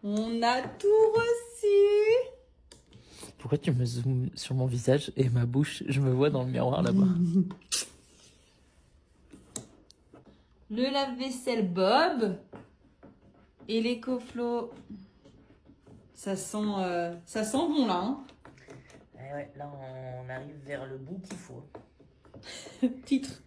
On a tout reçu. Pourquoi tu me zoomes sur mon visage et ma bouche? Je me vois dans le miroir là-bas. Le lave-vaisselle Bob. Et les coflots. Ça sent bon là. Hein. Eh ouais, là on arrive vers le bout qu'il faut. Titre.